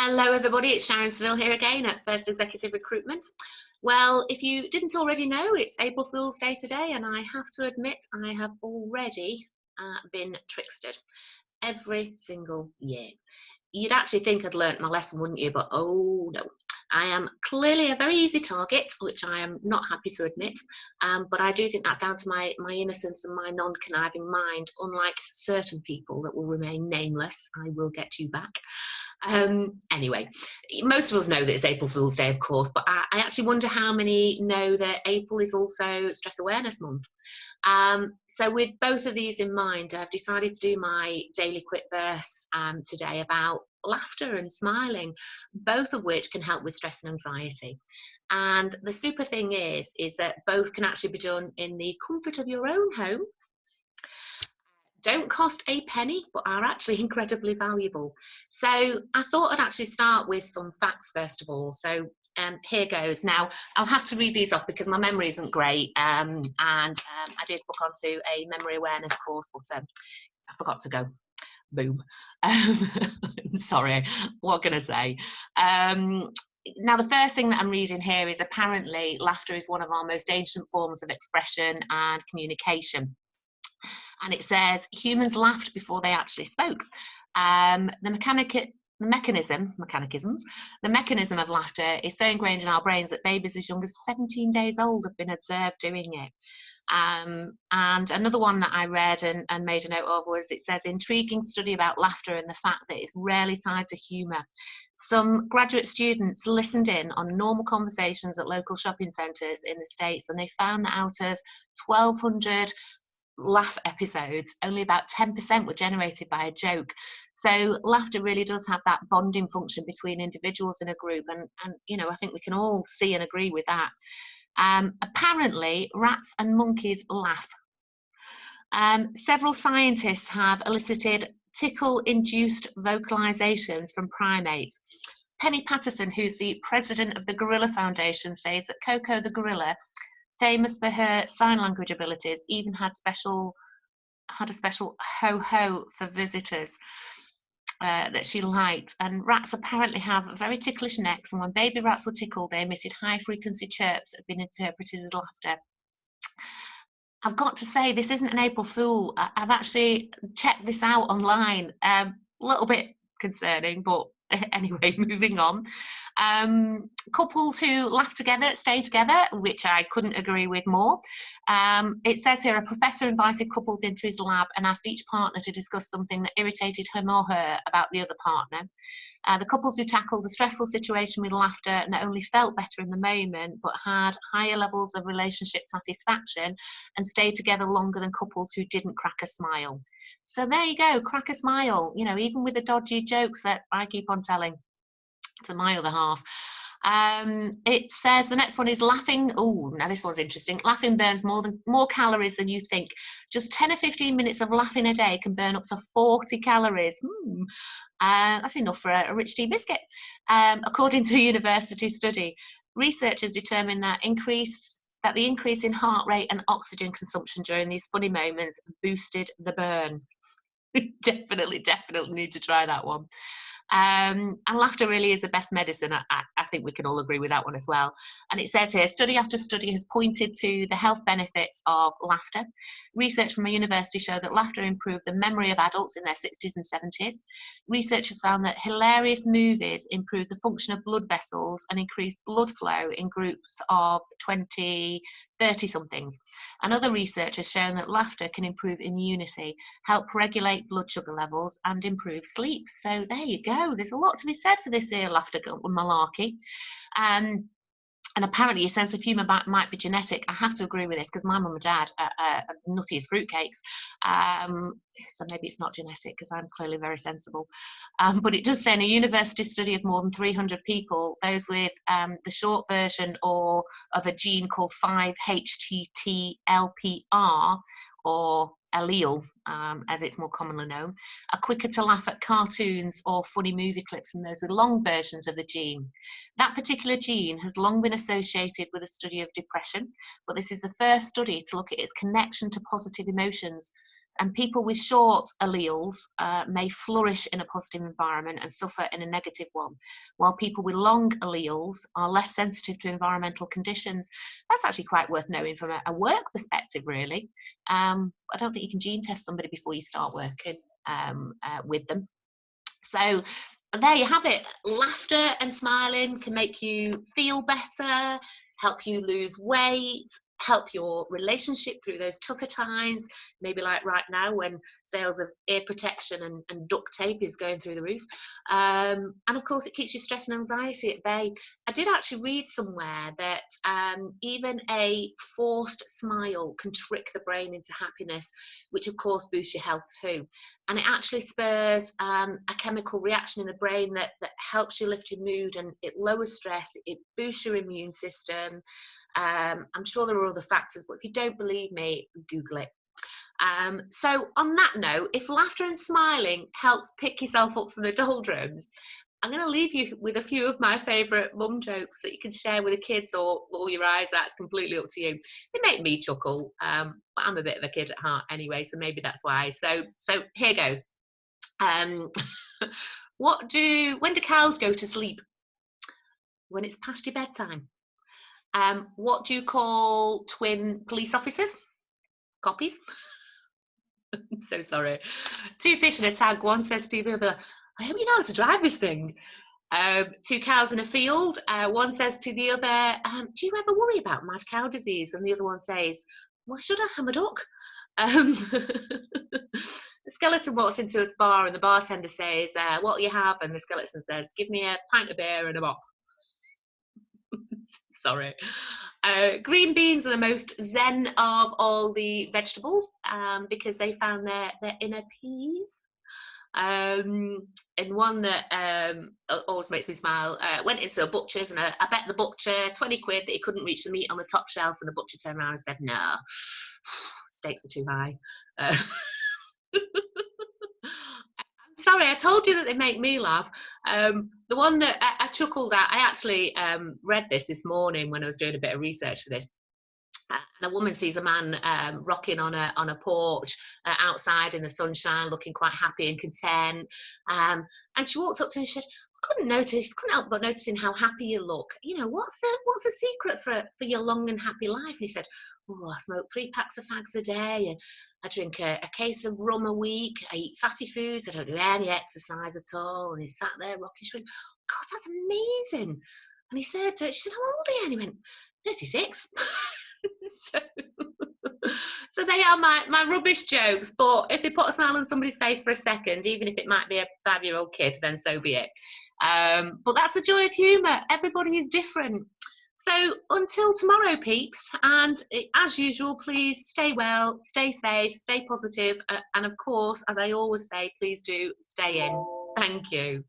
Hello everybody, it's Sharon Seville here again at First Executive Recruitment. Well, if you didn't already know, it's April Fool's Day today, and I have to admit I have already been trickstered every single year. You'd actually think I'd learnt my lesson, wouldn't you? But oh no. I am clearly a very easy target, which I am not happy to admit, but I do think that's down to my innocence and my non-conniving mind. Unlike certain people that will remain nameless, I will get you back. Anyway, most of us know that it's April Fool's Day, of course, but I actually wonder how many know that April is also Stress Awareness Month. So with both of these in mind, I've decided to do my daily quip verse today about laughter and smiling, both of which can help with stress and anxiety. And the super thing is that both can actually be done in the comfort of your own home. Don't cost a penny, but are actually incredibly valuable. So I thought I'd actually start with some facts first of all. So here goes. Now, I'll have to read these off because my memory isn't great, and I did book onto a memory awareness course, but I forgot to go. Boom. Sorry, what can I say? Now, the first thing that I'm reading here is apparently laughter is one of our most ancient forms of expression and communication. And it says humans laughed before they actually spoke. The mechanism of laughter is so ingrained in our brains that babies as young as 17 days old have been observed doing it. And another one that I read and made a note of was, it says, intriguing study about laughter and the fact that it's rarely tied to humour. Some graduate students listened in on normal conversations at local shopping centres in the States, and they found that out of 1,200 laugh episodes, only about 10% were generated by a joke. So laughter really does have that bonding function between individuals in a group, and you know, I think we can all see and agree with that. Apparently rats and monkeys laugh. Several scientists have elicited tickle-induced vocalizations from primates. Penny Patterson, who's the president of the Gorilla Foundation, says that Coco the gorilla, famous for her sign language abilities, even had a special ho-ho for visitors that she liked. And rats apparently have very ticklish necks, and when baby rats were tickled, they emitted high-frequency chirps that have been interpreted as laughter. I've got to say, this isn't an April Fool. I've actually checked this out online. A little bit concerning, but anyway, moving on. Couples who laugh together stay together, which I couldn't agree with more. It says here, a professor invited couples into his lab and asked each partner to discuss something that irritated him or her about the other partner. The couples who tackled the stressful situation with laughter not only felt better in the moment, but had higher levels of relationship satisfaction and stayed together longer than couples who didn't crack a smile. So there you go, crack a smile, you know, even with the dodgy jokes that I keep on telling to my other half. It says the next one is laughing. Oh, now this one's interesting. Laughing burns more calories than you think. Just 10 or 15 minutes of laughing a day can burn up to 40 calories. That's enough for a rich tea biscuit. According to a university study, researchers determined that the increase in heart rate and oxygen consumption during these funny moments boosted the burn. Definitely need to try that one. And laughter really is the best medicine. I think we can all agree with that one as well. And it says here, study after study has pointed to the health benefits of laughter. Research from a university showed that laughter improved the memory of adults in their 60s and 70s. Researchers found that hilarious movies improved the function of blood vessels and increased blood flow in groups of 20, 30-somethings. And other research has shown that laughter can improve immunity, help regulate blood sugar levels, and improve sleep. So there you go. There's a lot to be said for this here laughter malarkey. And apparently your sense of humour might be genetic. I have to agree with this because my mum and dad are nutty as fruitcakes. So maybe it's not genetic because I'm clearly very sensible. But it does say in a university study of more than 300 people, those with the short version of a gene called 5-HTT-LPR, or allele, as it's more commonly known, are quicker to laugh at cartoons or funny movie clips than those with long versions of the gene. That particular gene has long been associated with a study of depression, but this is the first study to look at its connection to positive emotions. And people with short alleles may flourish in a positive environment and suffer in a negative one, while people with long alleles are less sensitive to environmental conditions. That's actually quite worth knowing from a work perspective, really. I don't think you can gene test somebody before you start working with them. So there you have it. Laughter and smiling can make you feel better, help you lose weight, help your relationship through those tougher times, maybe like right now when sales of ear protection and duct tape is going through the roof. And of course, it keeps your stress and anxiety at bay. I did actually read somewhere that even a forced smile can trick the brain into happiness, which of course boosts your health too. And it actually spurs a chemical reaction in the brain that helps you lift your mood, and it lowers stress, it boosts your immune system. I'm sure there are other factors, but if you don't believe me, Google it. So on that note, if laughter and smiling helps pick yourself up from the doldrums, I'm going to leave you with a few of my favourite mum jokes that you can share with the kids or roll your eyes. That's completely up to you. They make me chuckle, but I'm a bit of a kid at heart anyway, so maybe that's why. So here goes. When do cows go to sleep? When it's past your bedtime. What do you call twin police officers? Copies. I'm so sorry. Two fish in a tank. One says to the other, I hope you know how to drive this thing. Two cows in a field. One says to the other, do you ever worry about mad cow disease? And the other one says, why should I? I'm a duck. The skeleton walks into a bar and the bartender says, what will you have? And the skeleton says, give me a pint of beer and a mop. Sorry. Green beans are the most zen of all the vegetables because they found their inner peas. And one that always makes me smile, went into a butcher's and I bet the butcher 20 quid that he couldn't reach the meat on the top shelf, and the butcher turned around and said, no, steaks are too high. Sorry, I told you that they make me laugh. The one that I chuckled at, I actually read this morning when I was doing a bit of research for this. And a woman sees a man rocking on a porch outside in the sunshine, looking quite happy and content. And she walked up to him and she said, couldn't help but noticing how happy you look. You know, what's the secret for your long and happy life? And he said, oh, I smoke 3 packs of fags a day, and I drink a case of rum a week. I eat fatty foods. I don't do any exercise at all. And he sat there rocking. She went, God, that's amazing. And he said, she said, how old are you? And he went, 36. So they are my rubbish jokes, but if they put a smile on somebody's face for a second, even if it might be a 5-year-old kid, then so be it. But that's the joy of humour. Everybody is different. So until tomorrow, peeps, and as usual, please stay well, stay safe, stay positive, and of course, as I always say, please do stay in. Thank you.